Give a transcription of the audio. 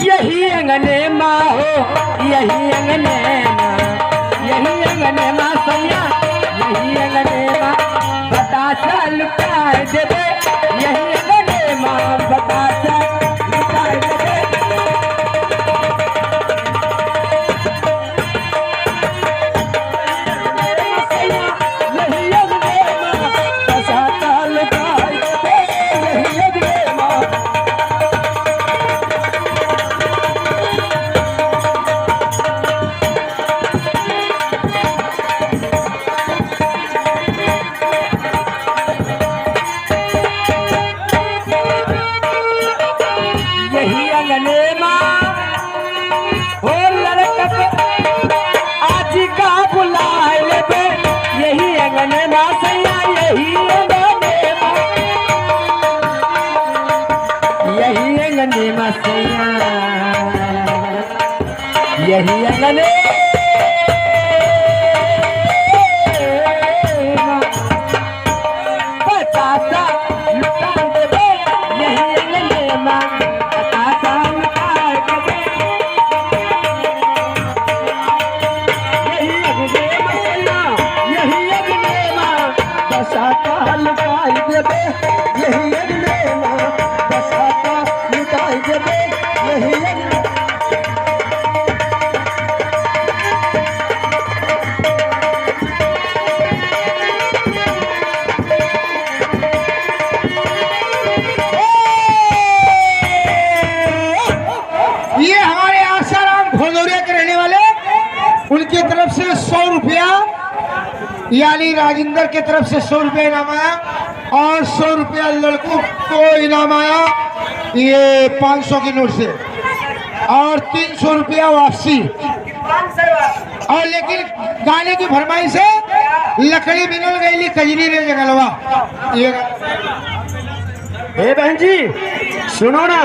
यही अंगने माँ हो, यही अंगने माँ, यही अंगने माँ सैया, यही अंगने माँ बतासा लुटाए देवे, यही अंगने माँ बतासा लुटाए देवे। यही अंगने बतासा लुटाए देवे, यही अंगने माँ बतासा लुटाए देवे, यही अंगने माँ, यही अंगने माँ बतासा लुटाए देवे, यही अंगने माँ बतासा लुटाए देवे, यही अंगने। उनकी तरफ से 100 रुपया, यानी राजेंद्र की तरफ से 100 रुपया इनाम आया और 100 रुपया लड़कों को इनाम आया ये 500 की नोट से और 300 रुपया वापसी। और लेकिन गाने की फरमाइश है लकड़ी मिनल गई कजरी रे जगलवा। ए बहन जी सुनो ना,